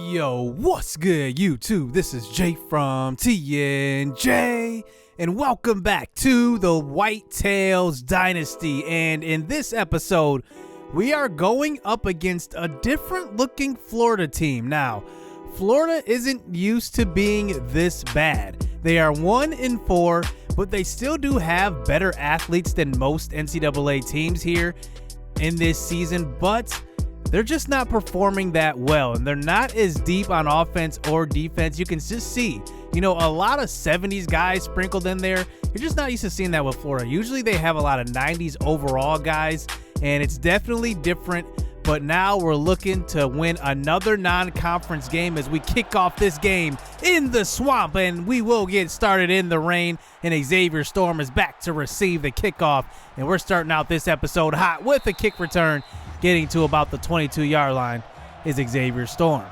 Yo, what's good, YouTube? This is Jay from TNJ, and welcome back to the Whitetails Dynasty. And in this episode, we are going up against a different looking Florida team. Now, Florida isn't used to being this bad. They are 1-4, but they still do have better athletes than most NCAA teams here in this season, but they're just not performing that well, and they're not as deep on offense or defense. You can just see, a lot of 70s guys sprinkled in there. You're just not used to seeing that with Florida. Usually they have a lot of 90s overall guys, and it's definitely different. But now we're looking to win another non-conference game as we kick off this game in the swamp, and we will get started in the rain, and Xavier Storm is back to receive the kickoff, and we're starting out this episode hot with a kick return. Getting to about the 22-yard line is Xavier Storm.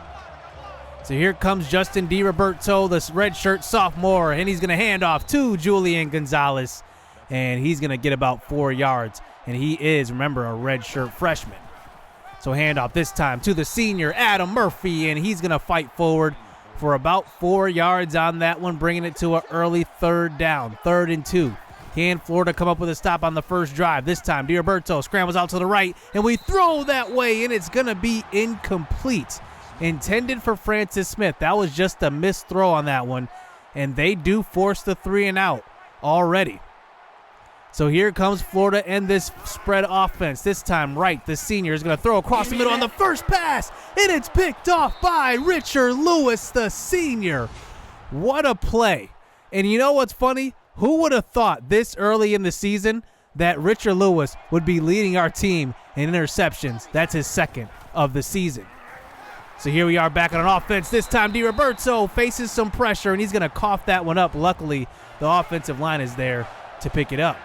So here comes Justin DiRoberto, this redshirt sophomore, and he's going to hand off to Julian Gonzalez, and he's going to get about 4 yards, and he is, remember, a redshirt freshman. So handoff this time to the senior, Adam Murphy, and he's going to fight forward for about 4 yards on that one, bringing it to an early third down, 3rd and 2. Can Florida come up with a stop on the first drive? This time, DiRoberto scrambles out to the right, and we throw that way, and it's going to be incomplete. Intended for Francis Smith. That was just a missed throw on that one, and they do force the 3 and out already. So here comes Florida and this spread offense. This time, Wright, the senior, is going to throw across the middle on the first pass, and it's picked off by Richard Lewis, the senior. What a play. And you know what's funny? Who would have thought this early in the season that Richard Lewis would be leading our team in interceptions? That's his 2nd of the season. So here we are back on offense. This time DiRoberto faces some pressure, and he's going to cough that one up. Luckily, the offensive line is there to pick it up.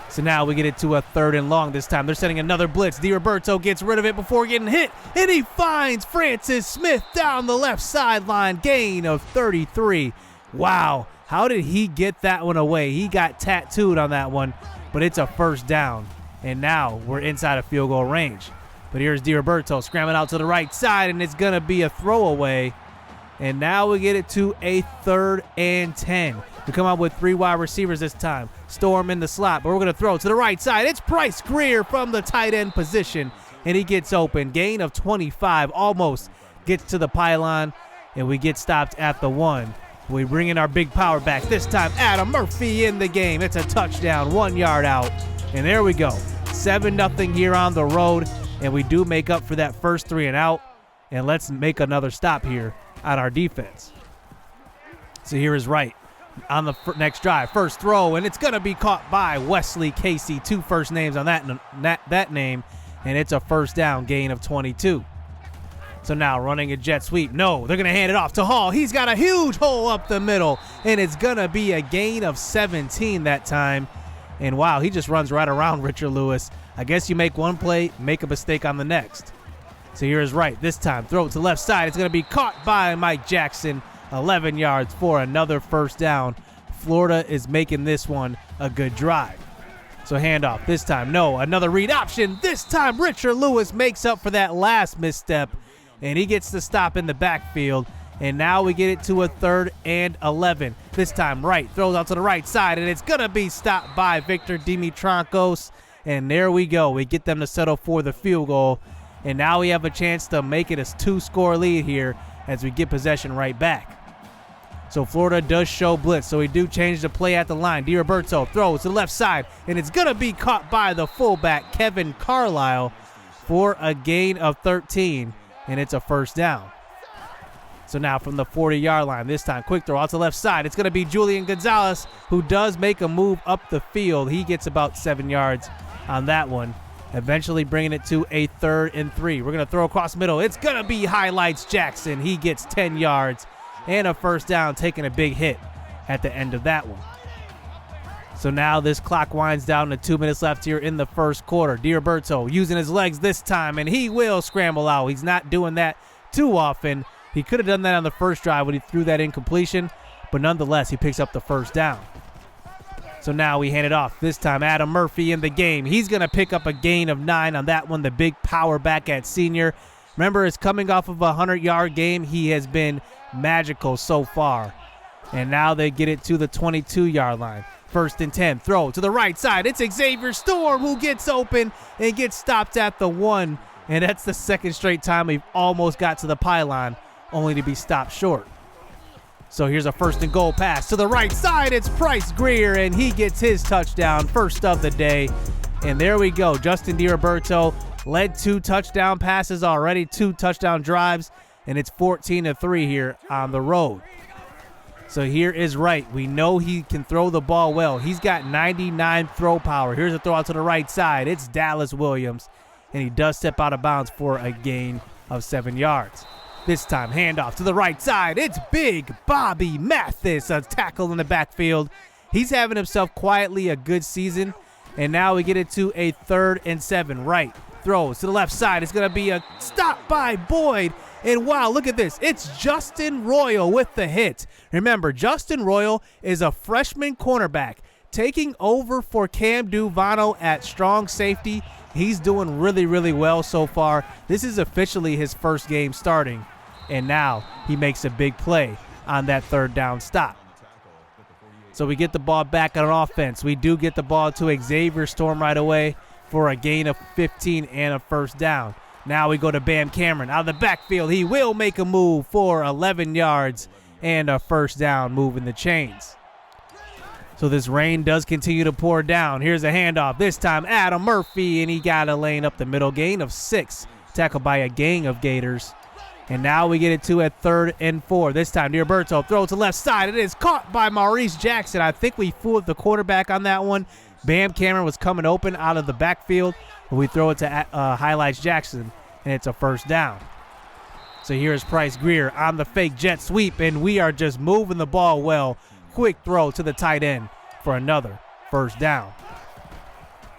So now we get it to a 3rd and long this time. They're setting another blitz. DiRoberto gets rid of it before getting hit, and he finds Francis Smith down the left sideline. Gain of 33. Wow. How did he get that one away? He got tattooed on that one, but it's a first down, and now we're inside of field goal range. But here's DiRoberto scrambling out to the right side, and it's going to be a throwaway, and now we get it to a 3rd and 10. We come out with 3 wide receivers this time. Storm in the slot, but we're going to throw to the right side. It's Bryce Greer from the tight end position, and he gets open. Gain of 25, almost gets to the pylon, and we get stopped at the 1. We bring in our big power back. This time, Adam Murphy in the game. It's a touchdown, 1 yard out. And there we go. 7-0 here on the road. And we do make up for that first 3 and out. And let's make another stop here on our defense. So here is Wright on the next drive. First throw, and it's going to be caught by Wesley Casey. 2 first names on that name. And it's a first down, gain of 22. So now running a jet sweep. No, they're going to hand it off to Hall. He's got a huge hole up the middle, and it's going to be a gain of 17 that time. And wow, he just runs right around Richard Lewis. I guess you make one play, make a mistake on the next. So here's Wright. This time, throw it to the left side. It's going to be caught by Mike Jackson. 11 yards for another first down. Florida is making this one a good drive. So handoff. This time, no, another read option. This time, Richard Lewis makes up for that last misstep, and he gets the stop in the backfield. And now we get it to a 3rd and 11. This time, Wright throws out to the right side, and it's going to be stopped by Victor Dimitrankos. And there we go. We get them to settle for the field goal. And now we have a chance to make it a 2-score lead here as we get possession right back. So Florida does show blitz, so we do change the play at the line. DiRoberto throws to the left side, and it's going to be caught by the fullback, Kevin Carlisle, for a gain of 13. And it's a first down. So now from the 40-yard line, this time quick throw out to the left side. It's going to be Julian Gonzalez, who does make a move up the field. He gets about 7 yards on that one, eventually bringing it to a 3rd and 3. We're going to throw across the middle. It's going to be Highlights Jackson. He gets 10 yards and a first down, taking a big hit at the end of that one. So now this clock winds down to 2 minutes left here in the first quarter. DiRoberto using his legs this time, and he will scramble out. He's not doing that too often. He could have done that on the first drive when he threw that incompletion, but nonetheless, he picks up the first down. So now we hand it off. This time, Adam Murphy in the game. He's going to pick up a gain of 9 on that one. The big power back at senior. Remember, it's coming off of a 100-yard game. He has been magical so far. And now they get it to the 22-yard line. 1st and 10, throw to the right side. It's Xavier Storm who gets open and gets stopped at the 1. And that's the second straight time we've almost got to the pylon, only to be stopped short. So here's a 1st and goal pass to the right side. It's Bryce Greer, and he gets his touchdown, first of the day. And there we go. Justin DiRoberto led 2 touchdown passes already, 2 touchdown drives, and it's 14-3 here on the road. So here is Wright. We know he can throw the ball well. He's got 99 throw power. Here's a throw out to the right side. It's Dallas Williams, and he does step out of bounds for a gain of 7 yards. This time, handoff to the right side. It's Big Bobby Mathis, a tackle in the backfield. He's having himself quietly a good season, and now we get it to a 3rd and 7. Wright throws to the left side. It's going to be a stop by Boyd. And wow, look at this. It's Justin Royal with the hit. Remember, Justin Royal is a freshman cornerback taking over for Cam Duvano at strong safety. He's doing really, really well so far. This is officially his first game starting. And now he makes a big play on that 3rd down stop. So we get the ball back on offense. We do get the ball to Xavier Storm right away for a gain of 15 and a 1st down. Now we go to Bam Cameron out of the backfield. He will make a move for 11 yards and a 1st down, moving the chains. So this rain does continue to pour down. Here's a handoff. This time Adam Murphy, and he got a lane up the middle. Gain of 6, tackled by a gang of Gators. And now we get it to a 3rd and 4. This time DiRoberto throw to left side. It is caught by Maurice Jackson. I think we fooled the quarterback on that one. Bam Cameron was coming open out of the backfield. We throw it to Highlights Jackson, and it's a 1st down. So here's Bryce Greer on the fake jet sweep, and we are just moving the ball well. Quick throw to the tight end for another 1st down.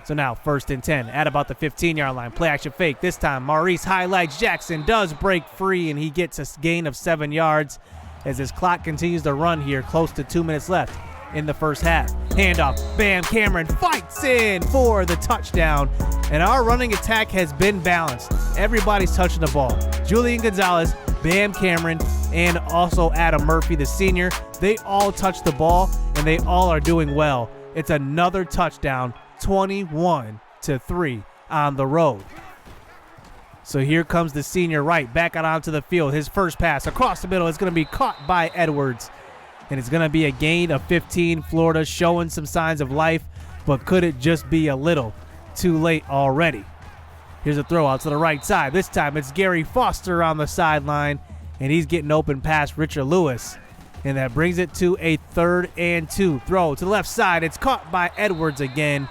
So now 1st and 10 at about the 15-yard line. Play action fake. This time Maurice Highlights Jackson does break free, and he gets a gain of 7 yards as his clock continues to run here. Close to 2 minutes left in the first half. Handoff. Bam Cameron fights in for the touchdown. And our running attack has been balanced. Everybody's touching the ball. Julian Gonzalez, Bam Cameron, and also Adam Murphy, the senior. They all touch the ball, and they all are doing well. It's another touchdown, 21-3 on the road. So here comes the senior Wright back out onto the field. His first pass across the middle is going to be caught by Edwards. And it's going to be a gain of 15. Florida showing some signs of life, but could it just be a little too late already? Here's a throw out to the right side. This time it's Gary Foster on the sideline, and he's getting open past Richard Lewis. And that brings it to a 3rd and 2. Throw to the left side. It's caught by Edwards again,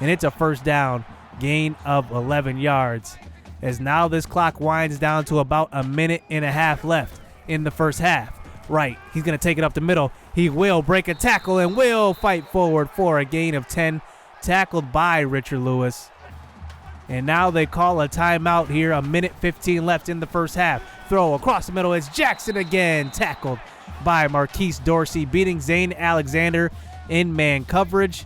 and it's a 1st down, gain of 11 yards. As now this clock winds down to about a minute and a half left in the first half. Right, he's going to take it up the middle. He will break a tackle and will fight forward for a gain of 10, tackled by Richard Lewis. And now they call a timeout here. A minute 15 left in the first half. Throw across the middle. It's Jackson again, tackled by Marquise Dorsey, beating Zane Alexander in man coverage.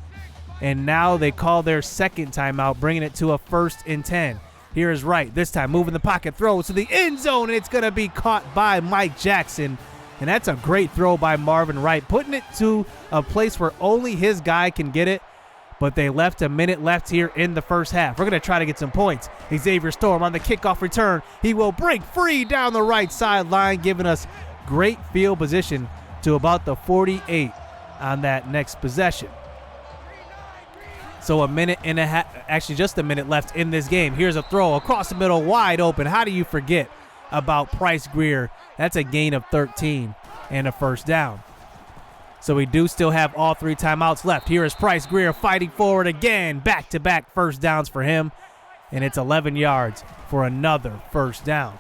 And now they call their second timeout, bringing it to a 1st and 10. Here is Wright. This time moving the pocket, throw to the end zone, and it's going to be caught by Mike Jackson. And that's a great throw by Marvin Wright, putting it to a place where only his guy can get it. But they left a minute left here in the first half. We're going to try to get some points. Xavier Storm on the kickoff return. He will break free down the right sideline, giving us great field position to about the 48 on that next possession. So a minute and a half, actually just a minute left in this game. Here's a throw across the middle, wide open. How do you forget about Bryce Greer? That's a gain of 13 and a 1st down. So we do still have all 3 timeouts left. Here is Bryce Greer fighting forward again. Back-to-back 1st downs for him. And it's 11 yards for another 1st down.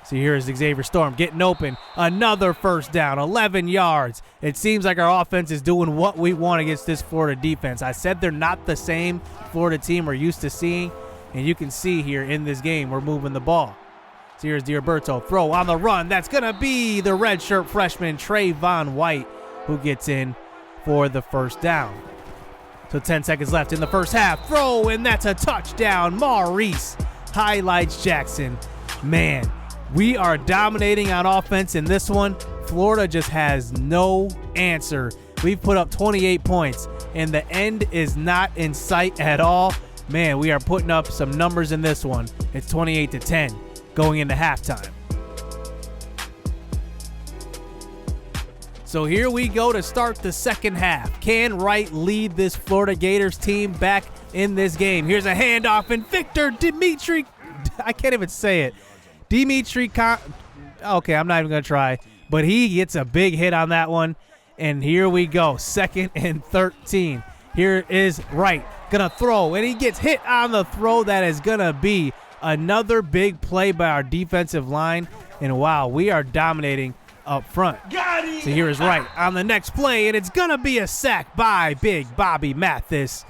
So here is Xavier Storm getting open. Another 1st down, 11 yards. It seems like our offense is doing what we want against this Florida defense. I said they're not the same Florida team we're used to seeing. And you can see here in this game, we're moving the ball. So here's DiRoberto. Throw on the run. That's going to be the redshirt freshman, Trayvon White, who gets in for the 1st down. So 10 seconds left in the first half. Throw, and that's a touchdown. Maurice Highlights Jackson Man, we are dominating on offense in this one. Florida just has no answer. We've put up 28 points, and the end is not in sight at all. Man, we are putting up some numbers in this one. It's 28-10 going into halftime. So here we go to start the second half. Can Wright lead this Florida Gators team back in this game? Here's a handoff, and Victor Dimitri, I can't even say it. Okay, I'm not even going to try. But he gets a big hit on that one. And here we go, 2nd and 13. Here is Wright, going to throw, and he gets hit on the throw. That is going to be another big play by our defensive line. And wow, we are dominating up front. So here is Wright on the next play, and it's going to be a sack by Big Bobby Mathis.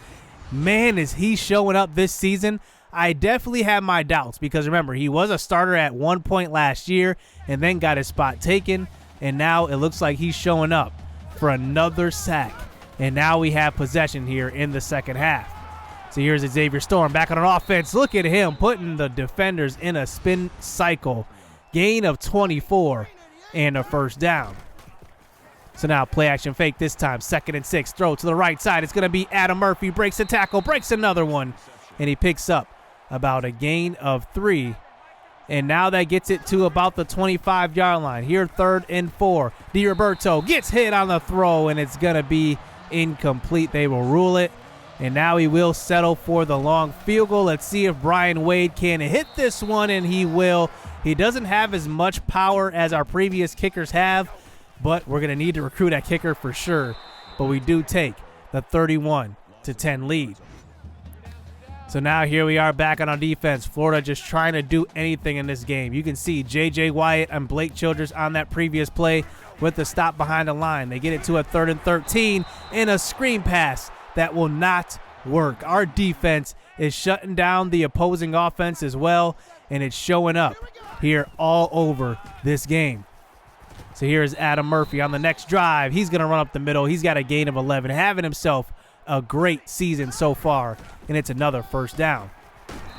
Man, is he showing up this season. I definitely have my doubts because, remember, he was a starter at one point last year and then got his spot taken, and now it looks like he's showing up for another sack. And now we have possession here in the second half. So here's Xavier Storm back on an offense. Look at him putting the defenders in a spin cycle. Gain of 24 and a first down. So now play action fake this time. 2nd and 6. Throw to the right side. It's going to be Adam Murphy. Breaks a tackle. Breaks another one. And he picks up about a gain of 3. And now that gets it to about the 25-yard line. Here, 3rd and 4. DiRoberto gets hit on the throw, and it's going to be incomplete. They will rule it. And now he will settle for the long field goal. Let's see if Brian Wade can hit this one, and he will. He doesn't have as much power as our previous kickers have, but we're going to need to recruit that kicker for sure. But we do take the 31-10 lead. So now here we are back on our defense. Florida just trying to do anything in this game. You can see J.J. Wyatt and Blake Childress on that previous play with the stop behind the line. They get it to a 3rd and 13 and a screen pass that will not work. Our defense is shutting down the opposing offense as well, and it's showing up here all over this game. So here's Adam Murphy on the next drive. He's going to run up the middle. He's got a gain of 11, having himself a great season so far, and it's another first down.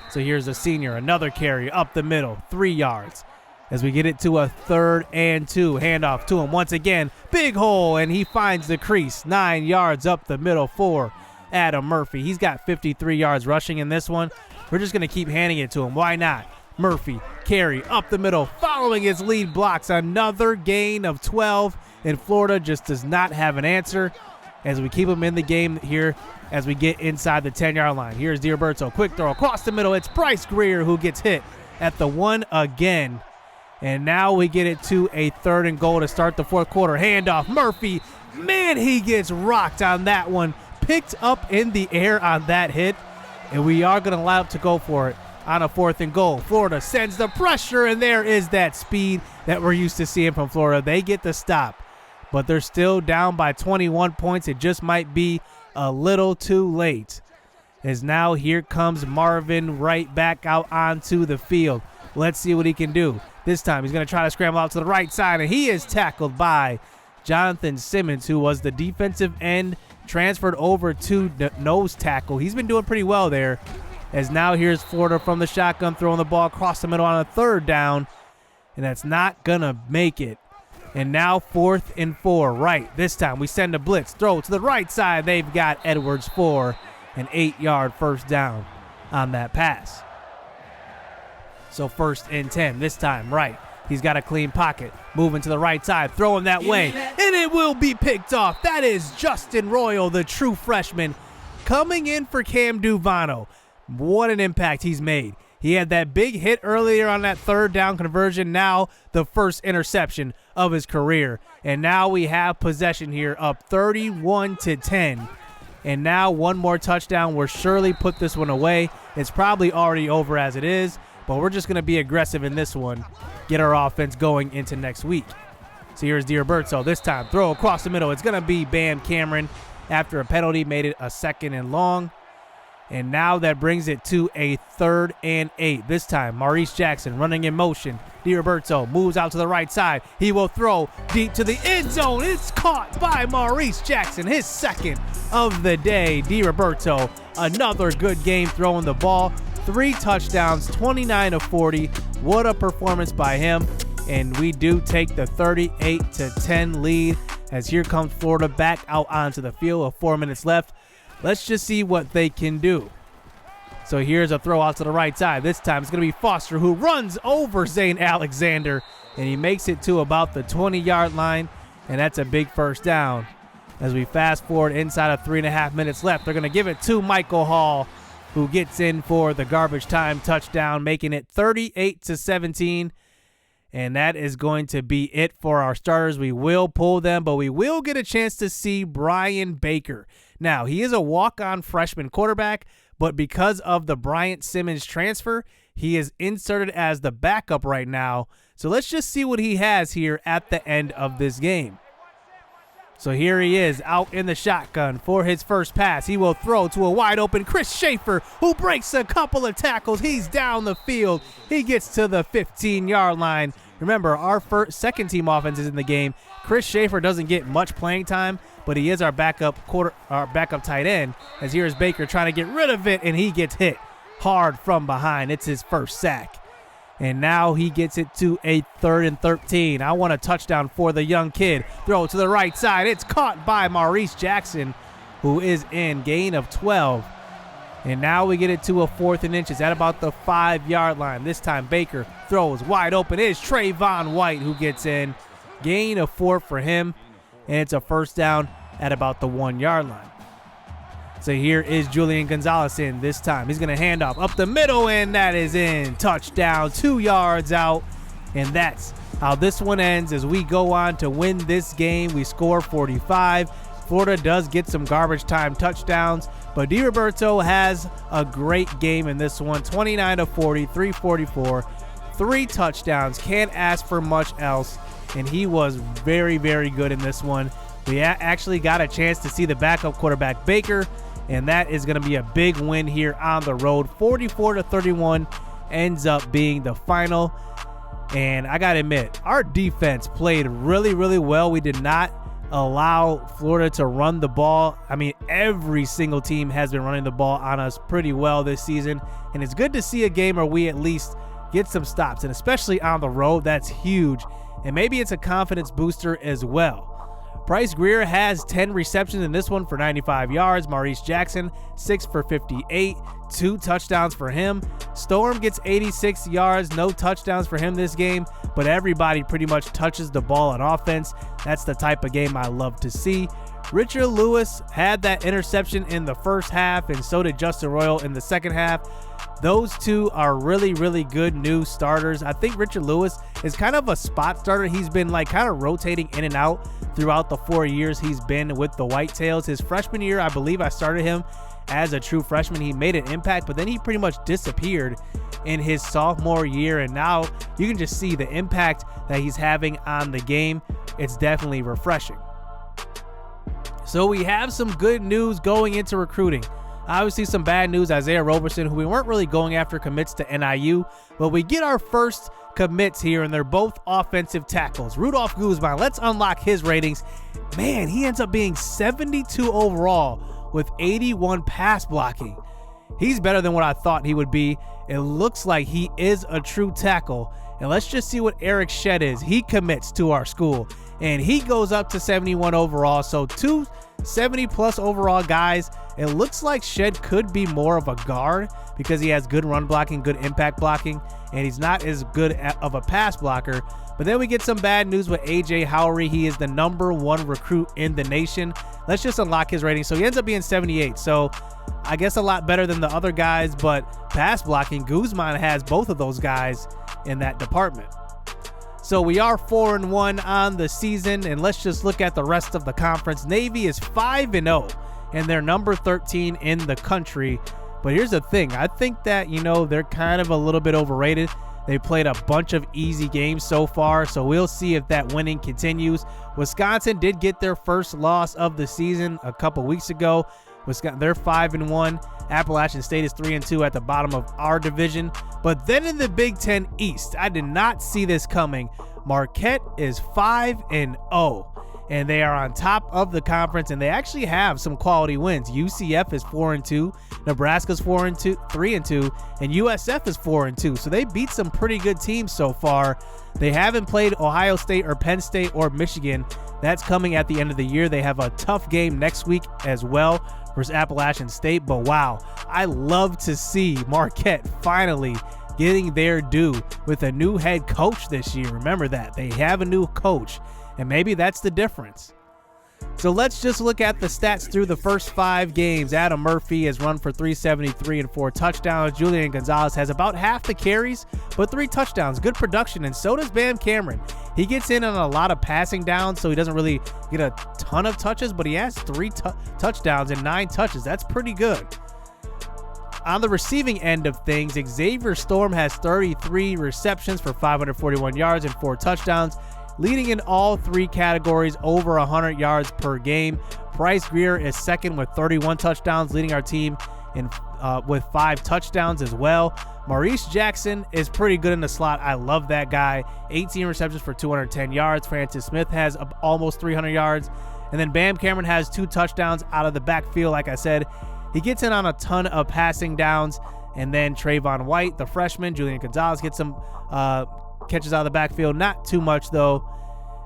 So here's a senior, another carry up the middle, 3 yards. As we get it to a 3rd and 2, handoff to him once again, big hole, and he finds the crease, 9 yards up the middle for Adam Murphy. He's got 53 yards rushing in this one. We're just going to keep handing it to him. Why not? Murphy, carry up the middle, following his lead blocks, another gain of 12, and Florida just does not have an answer as we keep him in the game here as we get inside the 10-yard line. Here's DiRoberto, quick throw across the middle. It's Bryce Greer who gets hit at the 1 again. And now we get it to a 3rd and goal to start the 4th quarter. Handoff, Murphy. Man, he gets rocked on that one. Picked up in the air on that hit. And we are going to allow it to go for it on a 4th and goal. Florida sends the pressure, and there is that speed that we're used to seeing from Florida. They get the stop, but they're still down by 21 points. It just might be a little too late. As now here comes Marvin Wright back out onto the field. Let's see what he can do. This time he's going to try to scramble out to the right side, and he is tackled by Jonathan Simmons, who was the defensive end, transferred over to nose tackle. He's been doing pretty well there. As now here's Florida from the shotgun, throwing the ball across the middle on a 3rd down, and that's not going to make it. And now 4th and 4, right. This time we send a blitz, throw to the right side. They've got Edwards for an 8-yard first down on that pass. So 1st and 10, this time right. He's got a clean pocket, moving to the right side, throwing that way, and it will be picked off. That is Justin Royal, the true freshman, coming in for Cam Duvano. What an impact he's made. He had that big hit earlier on that 3rd down conversion, now the first interception of his career. And now we have possession here, up 31-10. And now one more touchdown will surely put this one away. It's probably already over as it is, but we're just going to be aggressive in this one, get our offense going into next week. So here's DiRoberto. This time, throw across the middle. It's going to be Bam Cameron after a penalty, made it a 2nd and long. And now that brings it to a 3rd and 8. This time, Maurice Jackson running in motion. DiRoberto moves out to the right side. He will throw deep to the end zone. It's caught by Maurice Jackson, his 2nd of the day. DiRoberto, another good game throwing the ball. 3 touchdowns, 29 of 40. What a performance by him. And we do take the 38-10 lead as here comes Florida back out onto the field with 4 minutes left. Let's just see what they can do. So here's a throw out to the right side. This time it's going to be Foster who runs over Zane Alexander, and he makes it to about the 20-yard line, and that's a big first down. As we fast forward inside of 3.5 minutes left, they're going to give it to Michael Hall, who gets in for the garbage time touchdown, making it 38-17. And that is going to be it for our starters. We will pull them, but we will get a chance to see Brian Baker. Now, he is a walk-on freshman quarterback, but because of the Bryant Simmons transfer, he is inserted as the backup right now. So let's just see what he has here at the end of this game. So here he is out in the shotgun for his first pass. He will throw to a wide open Chris Schaefer, who breaks a couple of tackles. He's down the field. He gets to the 15-yard line. Remember, our second team offense is in the game. Chris Schaefer doesn't get much playing time, but he is our backup tight end. As here's Baker trying to get rid of it, and he gets hit hard from behind. It's his first sack. And now he gets it to a 3rd and 13. I want a touchdown for the young kid. Throw it to the right side. It's caught by Maurice Jackson, who is in gain of 12. And now we get it to a 4th and inches at about the 5-yard line. This time Baker throws wide open. It is Trayvon White who gets in. Gain of 4 for him. And it's a first down at about the 1-yard line. So here is Julian Gonzalez in this time. He's going to hand off up the middle, and that is in. Touchdown, 2 yards out. And that's how this one ends as we go on to win this game. We score 45. Florida does get some garbage time touchdowns, but DiRoberto has a great game in this one. 29 of 40, 344, 3 touchdowns. Can't ask for much else, and he was very, very good in this one. We actually got a chance to see the backup quarterback Baker, and that is going to be a big win here on the road. 44-31 ends up being the final. And I got to admit, our defense played really, really well. We did not allow Florida to run the ball. I mean, every single team has been running the ball on us pretty well this season. And it's good to see a game where we at least get some stops, and especially on the road. That's huge. And maybe it's a confidence booster as well. Bryce Greer has 10 receptions in this one for 95 yards. Maurice Jackson, 6 for 58, 2 touchdowns for him. Storm gets 86 yards, no touchdowns for him this game, but everybody pretty much touches the ball on offense. That's the type of game I love to see. Richard Lewis had that interception in the first half, and so did Justin Royal in the second half. Those two are really, really good new starters. I think Richard Lewis is kind of a spot starter. He's been like kind of rotating in and out throughout the 4 years he's been with the Whitetails. His freshman year, I believe I started him as a true freshman. He made an impact, but then he pretty much disappeared in his sophomore year, and now you can just see the impact that he's having on the game. It's definitely refreshing. So we have some good news going into recruiting. Obviously some bad news, Isaiah Roberson, who we weren't really going after commits to NIU, but we get our first commits here, and they're both offensive tackles. Rudolph Guzman, let's unlock his ratings. Man, he ends up being 72 overall with 81 pass blocking. He's better than what I thought he would be. It looks like he is a true tackle. And let's just see what Eric Shedd is. He commits to our school, and he goes up to 71 overall. So 2 70-plus overall guys. It looks like Shedd could be more of a guard because he has good run blocking, good impact blocking, and he's not as good of a pass blocker. But then we get some bad news with AJ Howie. He is the #1 recruit in the nation. Let's just unlock his rating. So he ends up being 78. So I guess a lot better than the other guys, but pass blocking, Guzman has both of those guys in that department. So we are 4-1 on the season, and let's just look at the rest of the conference. Navy is 5-0, and they're number 13 in the country. But here's the thing. I think that, they're kind of a little bit overrated. They played a bunch of easy games so far, so we'll see if that winning continues. Wisconsin did get their first loss of the season a couple weeks ago. They're 5-1. Appalachian State is 3-2 at the bottom of our division. But then in the Big Ten East, I did not see this coming. Marquette is 5-0. and they are on top of the conference, and they actually have some quality wins. UCF is 4-2, Nebraska's 3-2, and USF is 4-2. So they beat some pretty good teams so far. They haven't played Ohio State or Penn State or Michigan. That's coming at the end of the year. They have a tough game next week as well versus Appalachian State. But wow, I love to see Marquette finally getting their due with a new head coach this year. Remember that. They have a new coach, and maybe that's the difference. So let's just look at the stats through the first 5 games. Adam Murphy has run for 373 and 4 touchdowns. Julian Gonzalez has about half the carries, but 3 touchdowns. Good production, and so does Bam Cameron. He gets in on a lot of passing downs, so he doesn't really get a ton of touches, but he has 3 touchdowns and 9 touches. That's pretty good. On the receiving end of things, Xavier Storm has 33 receptions for 541 yards and 4 touchdowns, leading in all 3 categories over 100 yards per game. Bryce Greer is second with 31 touchdowns, leading our team with 5 touchdowns as well. Maurice Jackson is pretty good in the slot. I love that guy. 18 receptions for 210 yards. Francis Smith has almost 300 yards. And then Bam Cameron has 2 touchdowns out of the backfield. Like I said, he gets in on a ton of passing downs. And then Trayvon White, the freshman, Julian Gonzalez gets some catches out of the backfield. Not too much, though.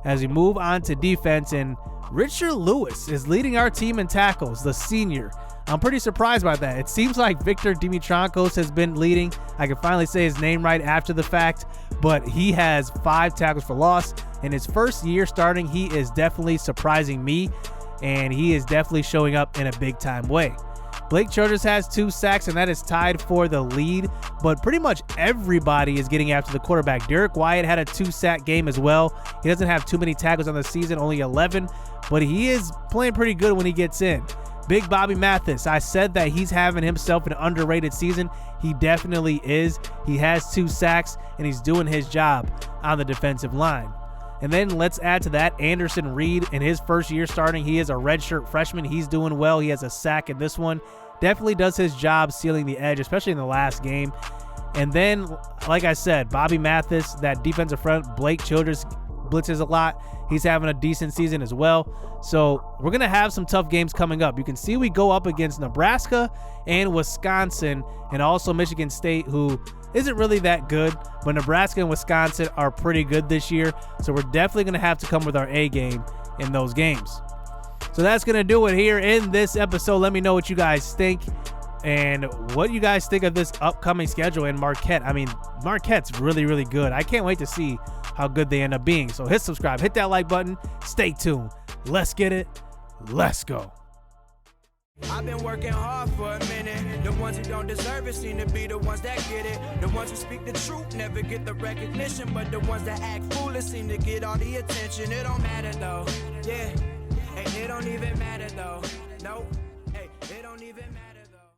As we move on to defense, and Richard Lewis is leading our team in tackles, the senior. I'm pretty surprised by that. It seems like Victor Dimitrankos has been leading. I can finally say his name right after the fact, but he has 5 tackles for loss. In his first year starting, he is definitely surprising me, and he is definitely showing up in a big-time way. Blake Childress has 2 sacks, and that is tied for the lead, but pretty much everybody is getting after the quarterback. Derek Wyatt had a 2-sack game as well. He doesn't have too many tackles on the season, only 11, but he is playing pretty good when he gets in. Big Bobby Mathis, I said that he's having himself an underrated season. He definitely is. He has 2 sacks, and he's doing his job on the defensive line. And then let's add to that Anderson Reed in his first year starting. He is a redshirt freshman. He's doing well. He has a sack in this one. Definitely does his job sealing the edge, especially in the last game. And then, like I said, Bobby Mathis, that defensive front, Blake Childress blitzes a lot. He's having a decent season as well. So we're going to have some tough games coming up. You can see we go up against Nebraska and Wisconsin, and also Michigan State, who isn't really that good, but Nebraska and Wisconsin are pretty good this year. So we're definitely going to have to come with our A game in those games. So that's going to do it here in this episode. Let me know what you guys think and what you guys think of this upcoming schedule in Marquette. I mean, Marquette's really, really good. I can't wait to see how good they end up being. So hit subscribe, hit that like button, stay tuned. Let's get it. Let's go. I've been working hard for a minute. The ones who don't deserve it seem to be the ones that get it. The ones who speak the truth never get the recognition, but the ones that act foolish seem to get all the attention. It don't matter though, yeah, and it don't even matter though, nope.